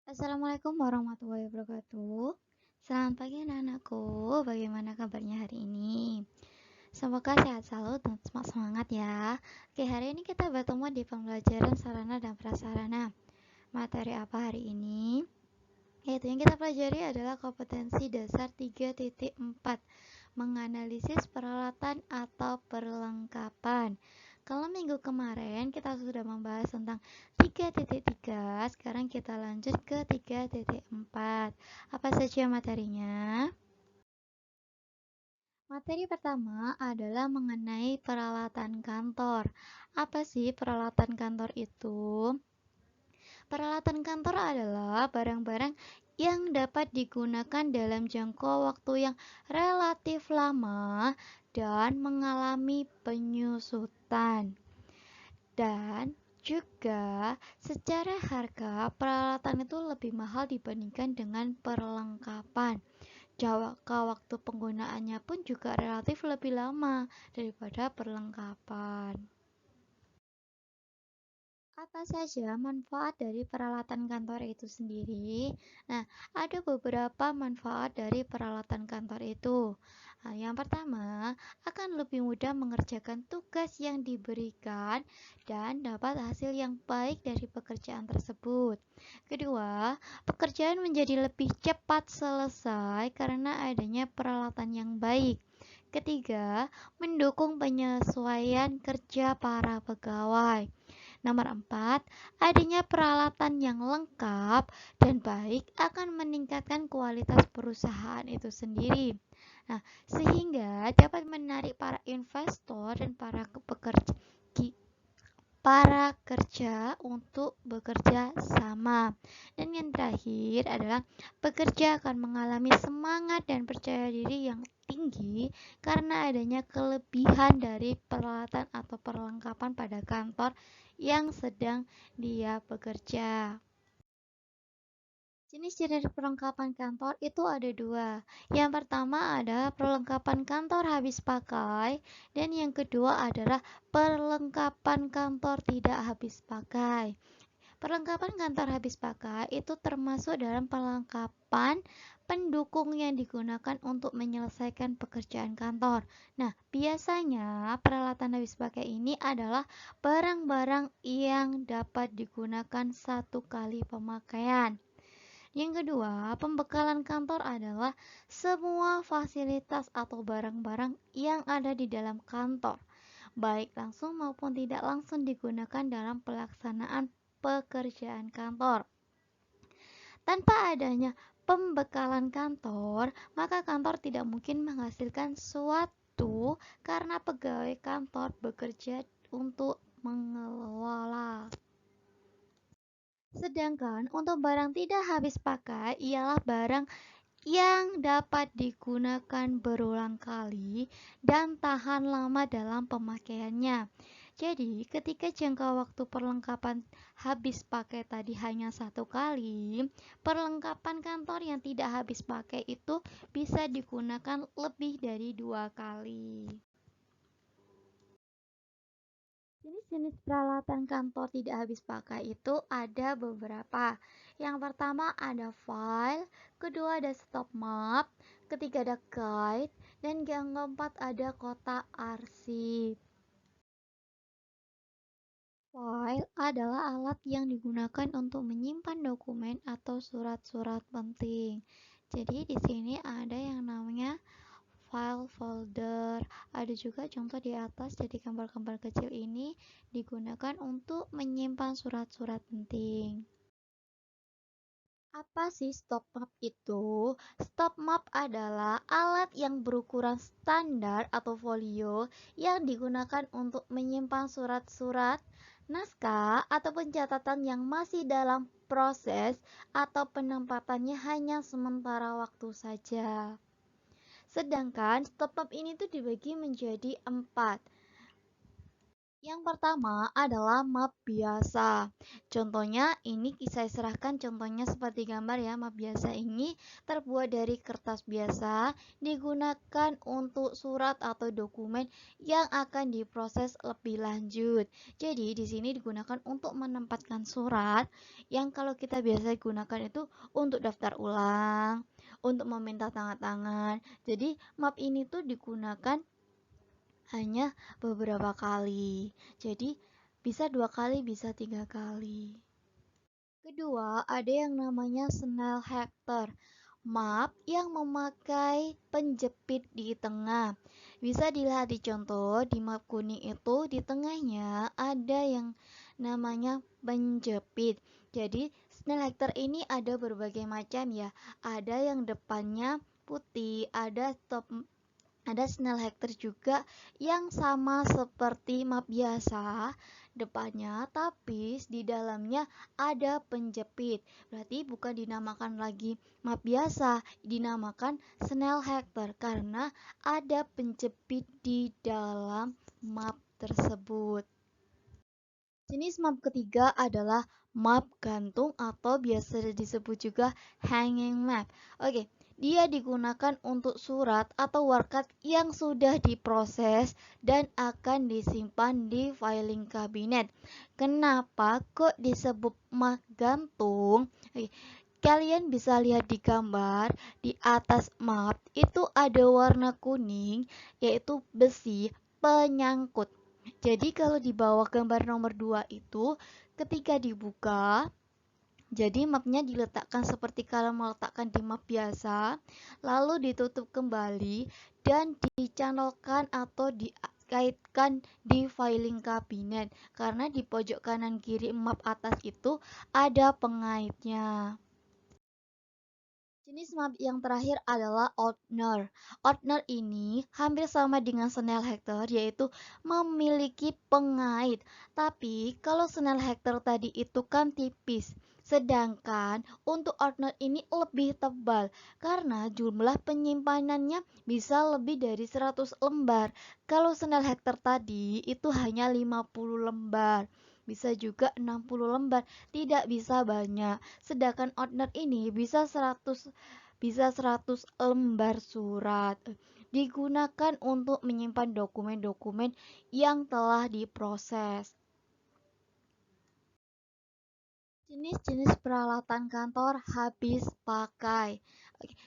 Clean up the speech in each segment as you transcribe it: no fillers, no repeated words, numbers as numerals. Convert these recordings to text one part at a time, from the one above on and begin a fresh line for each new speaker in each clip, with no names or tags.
Assalamualaikum warahmatullahi wabarakatuh. Selamat pagi anak-anakku, bagaimana kabarnya hari ini? Semoga sehat selalu dan semangat ya. Oke, hari ini kita bertemu di pembelajaran sarana dan prasarana. Materi apa hari ini? Yaitu yang kita pelajari adalah kompetensi dasar 3.4, menganalisis peralatan atau perlengkapan. Kalau minggu kemarin kita sudah membahas tentang 3.3, sekarang kita lanjut ke 3.4. Apa saja materinya? Materi pertama adalah mengenai peralatan kantor. Apa sih peralatan kantor itu? Peralatan kantor adalah barang-barang yang dapat digunakan dalam jangka waktu yang relatif lama dan mengalami penyusutan. Dan juga secara harga peralatan itu lebih mahal dibandingkan dengan perlengkapan. Jangka waktu penggunaannya pun juga relatif lebih lama daripada perlengkapan. Apa saja manfaat dari peralatan kantor itu sendiri? Nah, ada beberapa manfaat dari peralatan kantor itu. Nah, yang pertama, akan lebih mudah mengerjakan tugas yang diberikan dan dapat hasil yang baik dari pekerjaan tersebut. Kedua, pekerjaan menjadi lebih cepat selesai karena adanya peralatan yang baik. Ketiga, mendukung penyesuaian kerja para pegawai. Nomor 4, adanya peralatan yang lengkap dan baik akan meningkatkan kualitas perusahaan itu sendiri. Nah, sehingga dapat menarik para investor dan para kerja untuk bekerja sama. Dan yang terakhir adalah pekerja akan mengalami semangat dan percaya diri yang tinggi karena adanya kelebihan dari peralatan atau perlengkapan pada kantor yang sedang dia bekerja. Jenis-jenis perlengkapan kantor itu ada dua. Yang pertama adalah perlengkapan kantor habis pakai, dan yang kedua adalah perlengkapan kantor tidak habis pakai. Perlengkapan kantor habis pakai itu termasuk dalam perlengkapan pendukung yang digunakan untuk menyelesaikan pekerjaan kantor. Nah, biasanya peralatan habis pakai ini adalah barang-barang yang dapat digunakan satu kali pemakaian. Yang kedua, pembekalan kantor adalah semua fasilitas atau barang-barang yang ada di dalam kantor, baik langsung maupun tidak langsung digunakan dalam pelaksanaan pekerjaan kantor. Tanpa adanya pembekalan kantor, maka kantor tidak mungkin menghasilkan suatu karena pegawai kantor bekerja untuk mengelola. Sedangkan untuk barang tidak habis pakai ialah barang yang dapat digunakan berulang kali dan tahan lama dalam pemakaiannya. Jadi, ketika jangka waktu perlengkapan habis pakai tadi hanya satu kali, perlengkapan kantor yang tidak habis pakai itu bisa digunakan lebih dari 2 kali. Jenis-jenis peralatan kantor tidak habis pakai itu ada beberapa. Yang pertama ada file, kedua ada stop map, ketiga ada guide, dan yang keempat ada kotak arsip. File adalah alat yang digunakan untuk menyimpan dokumen atau surat-surat penting. Jadi di sini ada yang namanya file folder. Ada juga contoh di atas, jadi gambar-gambar kecil ini digunakan untuk menyimpan surat-surat penting. Apa sih stop map itu? Stop map adalah alat yang berukuran standar atau folio yang digunakan untuk menyimpan surat-surat, naskah, ataupun catatan yang masih dalam proses atau penempatannya hanya sementara waktu saja. Sedangkan stop map ini tuh dibagi menjadi 4. Yang pertama adalah map biasa. Contohnya ini saya serahkan contohnya seperti gambar ya. Map biasa ini terbuat dari kertas biasa, digunakan untuk surat atau dokumen yang akan diproses lebih lanjut. Jadi di sini digunakan untuk menempatkan surat yang kalau kita biasa gunakan itu untuk daftar ulang, untuk meminta tanda tangan. Jadi map ini tuh digunakan hanya beberapa kali. Jadi bisa 2 kali, bisa 3 kali. Kedua, ada yang namanya Snell Hector, map yang memakai penjepit di tengah. Bisa dilihat di contoh, di map kuning itu di tengahnya ada yang namanya penjepit. Jadi Snell Hector ini ada berbagai macam ya. Ada yang depannya putih, ada Snell Hector juga yang sama seperti map biasa depannya, tapi di dalamnya ada penjepit. Berarti bukan dinamakan lagi map biasa, dinamakan Snell Hector karena ada penjepit di dalam map tersebut. Jenis map ketiga adalah map gantung atau biasa disebut juga hanging map. Oke, dia digunakan untuk surat atau warkat yang sudah diproses dan akan disimpan di filing kabinet. Kenapa kok disebut map gantung? Oke, kalian bisa lihat di gambar di atas map itu ada warna kuning yaitu besi penyangkut. Jadi kalau di bawah gambar nomor 2 itu ketika dibuka, jadi mapnya diletakkan seperti kalau meletakkan di map biasa, lalu ditutup kembali dan dicanolkan atau dikaitkan di filing kabinet. Karena di pojok kanan kiri map atas itu ada pengaitnya. Jenis map yang terakhir adalah Ordner. Ordner ini hampir sama dengan Snell Hector, yaitu memiliki pengait. Tapi kalau Snell Hector tadi itu kan tipis, sedangkan untuk Ordner ini lebih tebal karena jumlah penyimpanannya bisa lebih dari 100 lembar. Kalau Snell Hector tadi itu hanya 50 lembar. Bisa juga 60 lembar, tidak bisa banyak. Sedangkan ordner ini bisa 100 lembar surat. Digunakan untuk menyimpan dokumen-dokumen yang telah diproses. Jenis-jenis peralatan kantor habis pakai.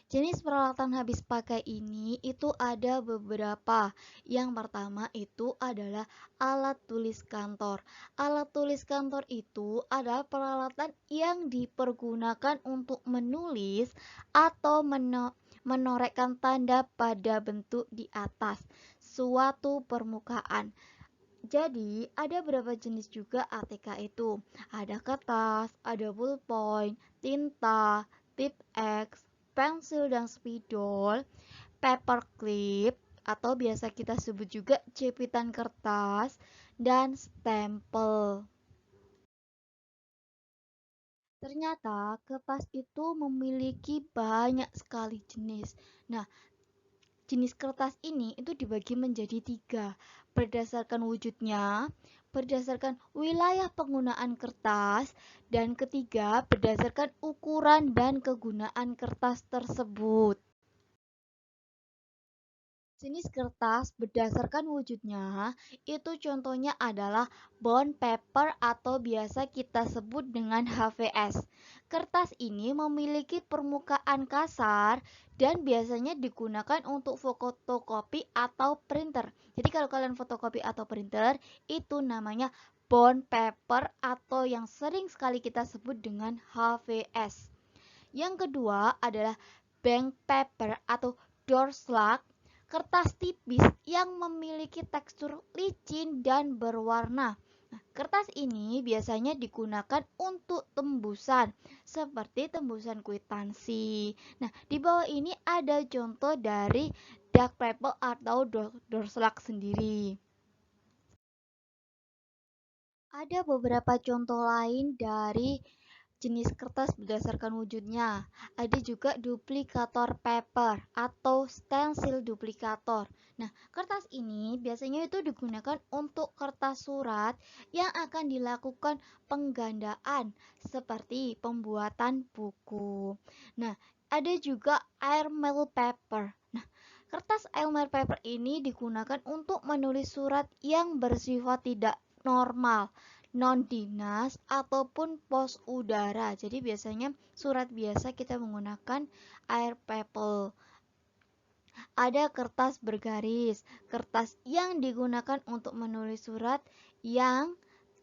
Jenis peralatan habis pakai ini itu ada beberapa. Yang pertama itu adalah alat tulis kantor. Alat tulis kantor itu adalah peralatan yang dipergunakan untuk menulis atau menorehkan tanda pada bentuk di atas suatu permukaan. Jadi, ada beberapa jenis juga ATK itu. Ada kertas, ada ballpoint, tinta, tip X, pensil dan spidol, paperclip, atau biasa kita sebut juga jepitan kertas, dan stempel. Ternyata kertas itu memiliki banyak sekali jenis. Nah, jenis kertas ini itu dibagi menjadi 3 berdasarkan wujudnya, berdasarkan wilayah penggunaan kertas, dan ketiga berdasarkan ukuran dan kegunaan kertas tersebut. Jenis kertas berdasarkan wujudnya itu contohnya adalah bond paper atau biasa kita sebut dengan HVS. Kertas ini memiliki permukaan kasar dan biasanya digunakan untuk fotokopi atau printer. Jadi kalau kalian fotokopi atau printer itu namanya bond paper atau yang sering sekali kita sebut dengan HVS. Yang kedua adalah bank paper atau doorslag, kertas tipis yang memiliki tekstur licin dan berwarna. Nah, kertas ini biasanya digunakan untuk tembusan, seperti tembusan kwitansi. Nah, di bawah ini ada contoh dari dark paper atau doorslag sendiri. Ada beberapa contoh lain dari jenis kertas berdasarkan wujudnya. Ada juga duplikator paper atau stensil duplikator. Nah, kertas ini biasanya itu digunakan untuk kertas surat yang akan dilakukan penggandaan seperti pembuatan buku. Nah, ada juga airmail paper. Nah, kertas airmail paper ini digunakan untuk menulis surat yang bersifat tidak normal, non dinas ataupun pos udara. Jadi biasanya surat biasa kita menggunakan air paper. Ada kertas bergaris, kertas yang digunakan untuk menulis surat yang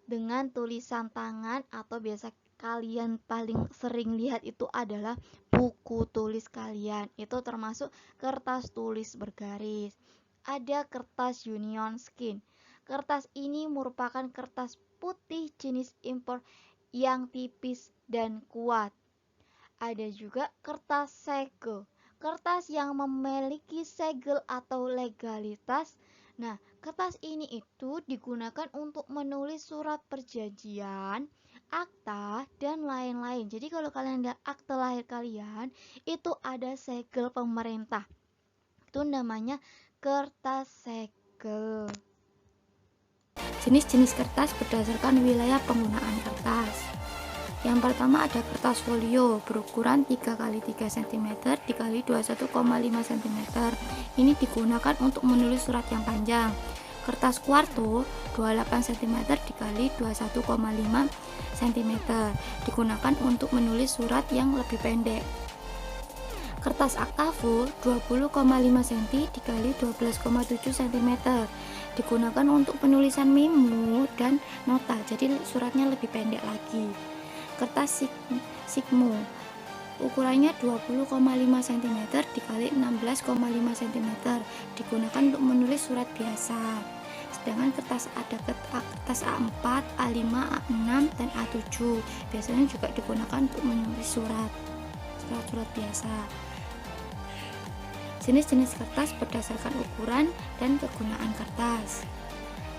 dengan tulisan tangan atau biasa kalian paling sering lihat itu adalah buku tulis kalian. Itu termasuk kertas tulis bergaris. Ada kertas union skin. Kertas ini merupakan kertas putih jenis impor yang tipis dan kuat. Ada juga kertas segel. Kertas yang memiliki segel atau legalitas. Nah, kertas ini itu digunakan untuk menulis surat perjanjian, akta, dan lain-lain. Jadi kalau kalian lihat akte lahir kalian, itu ada segel pemerintah. Itu namanya kertas segel.
Jenis-jenis kertas berdasarkan wilayah penggunaan kertas. Yang pertama ada kertas folio berukuran 3x3 cm dikali 21,5 cm. Ini digunakan untuk menulis surat yang panjang. Kertas kuarto 28 cm dikali 21,5 cm digunakan untuk menulis surat yang lebih pendek. Kertas akta full 20,5 cm dikali 12,7 cm digunakan untuk penulisan memo dan nota, jadi suratnya lebih pendek lagi. Kertas sigmo ukurannya 20,5 cm dikali 16,5 cm digunakan untuk menulis surat biasa. Sedangkan kertas A4, A5, A6, dan A7 biasanya juga digunakan untuk menulis surat biasa. Jenis-jenis kertas berdasarkan ukuran dan kegunaan kertas.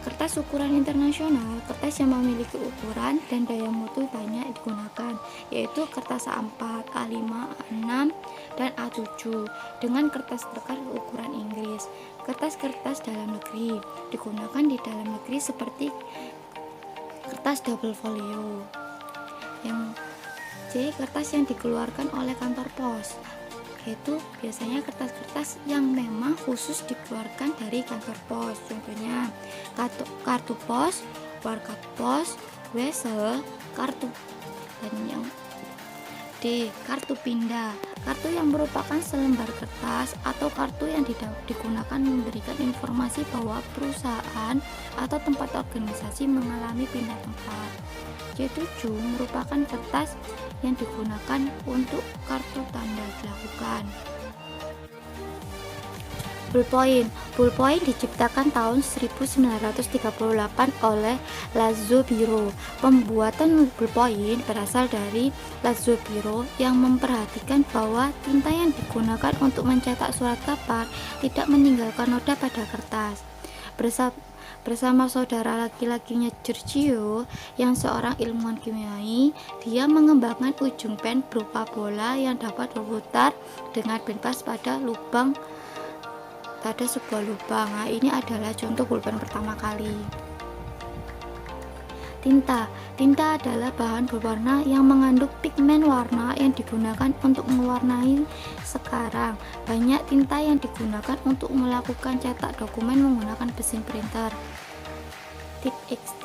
Kertas ukuran internasional, kertas yang memiliki ukuran dan daya mutu banyak digunakan, yaitu kertas A4, A5, A6, dan A7 dengan kertas tekan ukuran Inggris. Kertas-kertas dalam negeri digunakan di dalam negeri seperti kertas double folio. Yang C, kertas yang dikeluarkan oleh kantor pos, yaitu biasanya kertas-kertas yang memang khusus dikeluarkan dari kantor pos. Contohnya kartu pos, warkat pos, wesel, kartu. Dan yang D, kartu pindah, kartu yang merupakan selembar kertas atau kartu yang digunakan memberikan informasi bahwa perusahaan atau tempat organisasi mengalami pindah tempat. C7 merupakan kertas yang digunakan untuk kartu tanda dilakukan. Ballpoint diciptakan tahun 1938 oleh Lazio Biro. Pembuatan ballpoint berasal dari Lazio Biro yang memperhatikan bahwa tinta yang digunakan untuk mencetak surat kabar tidak meninggalkan noda pada kertas. Bersama saudara laki-lakinya Giorgio yang seorang ilmuwan kimiawi, dia mengembangkan ujung pen berupa bola yang dapat berputar dengan bebas pada sebuah lubang. Nah, ini adalah contoh pulpen pertama kali. Tinta adalah bahan berwarna yang mengandung pigmen warna yang digunakan untuk mewarnai. Sekarang banyak tinta yang digunakan untuk melakukan cetak dokumen menggunakan mesin printer. Tip X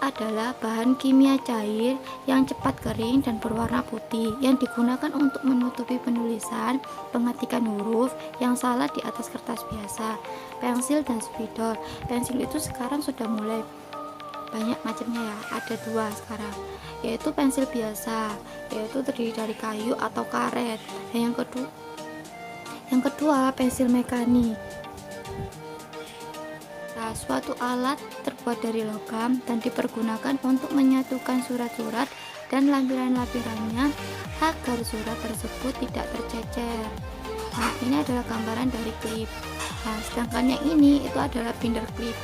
adalah bahan kimia cair yang cepat kering dan berwarna putih yang digunakan untuk menutupi penulisan, pengetikan huruf yang salah di atas kertas biasa. Pensil dan spidol. Pensil itu sekarang sudah mulai banyak macamnya ya, ada 2 sekarang, yaitu pensil biasa, yaitu terdiri dari kayu atau karet. Yang kedua pensil mekanik. Suatu alat terbuat dari logam dan dipergunakan untuk menyatukan surat-surat dan lampiran-lampirannya agar surat tersebut tidak tercecer. Nah, ini adalah gambaran dari klip. Nah, sedangkan yang ini itu adalah binder klip.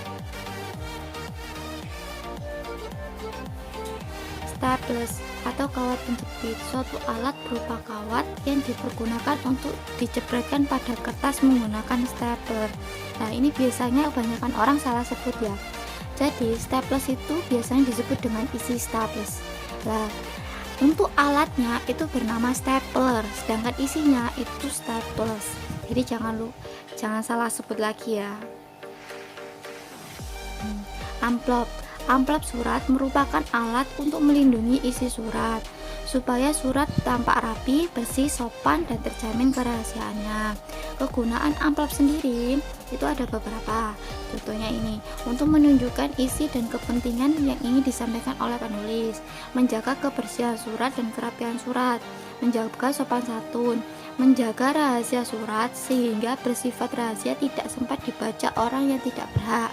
Staples. atau kawat penjepit, suatu alat berupa kawat yang dipergunakan untuk dijepretkan pada kertas menggunakan stapler. Nah, ini biasanya kebanyakan orang salah sebut ya. Jadi, staples itu biasanya disebut dengan isi staples. Nah, untuk alatnya itu bernama stapler, sedangkan isinya itu staples. Jadi jangan salah sebut lagi ya. Amplop. Amplop surat merupakan alat untuk melindungi isi surat supaya surat tampak rapi, bersih, sopan, dan terjamin kerahasiaannya. Kegunaan amplop sendiri itu ada beberapa. Contohnya ini, untuk menunjukkan isi dan kepentingan yang ingin disampaikan oleh penulis, menjaga kebersihan surat dan kerapian surat, menjaga sopan santun, menjaga rahasia surat sehingga bersifat rahasia tidak sempat dibaca orang yang tidak berhak,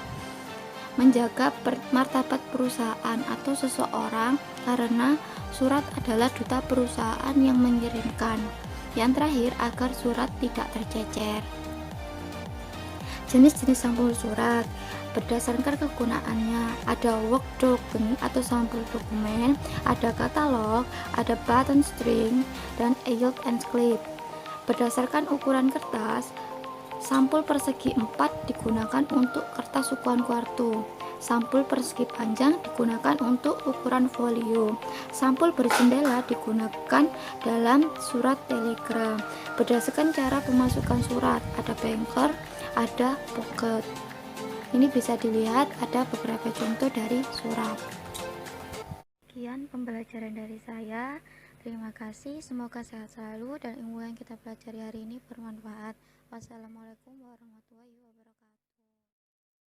menjaga martabat perusahaan atau seseorang karena surat adalah duta perusahaan yang mengirimkan. Yang terakhir, agar surat tidak tercecer. Jenis-jenis sampul surat berdasarkan kegunaannya, ada work document atau sampul dokumen, ada katalog, ada button string, dan yield and clip. Berdasarkan ukuran kertas, sampul persegi 4 digunakan untuk kertas ukuran kuartu. Sampul persegi panjang digunakan untuk ukuran folio. Sampul berjendela digunakan dalam surat telegram. Berdasarkan cara pemasukan surat, ada banker, ada pocket. Ini bisa dilihat ada beberapa contoh dari surat. Sekian pembelajaran dari saya. Terima kasih, semoga sehat selalu dan ilmu yang kita pelajari hari ini bermanfaat. Wassalamualaikum warahmatullahi wabarakatuh.